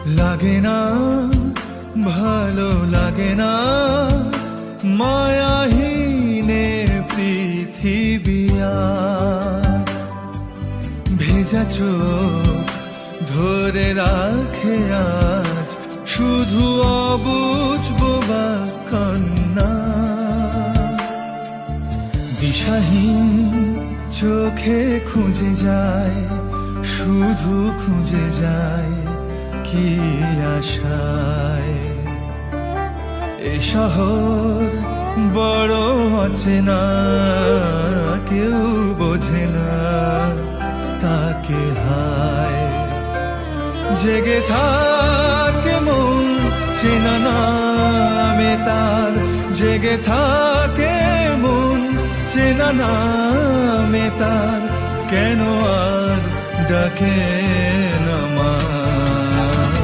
লাগে না, ভালো লাগে না, মায়াহীনে পৃথিবী আর। ভেজা চোখ ধরে রাখে আজ শুধু অবুঝ বোবা কান্না। দিশাহীন চোখে খুঁজে যায়, শুধু খুঁজে যায় কি আশায়। এ শহর বড় অচেনা, কেউ বোঝে না তাকে হায়। জেগে থাকে মন চেনা নামে তার, জেগে থাকে মন চেনা নামে তার, কেন আর ডাকে না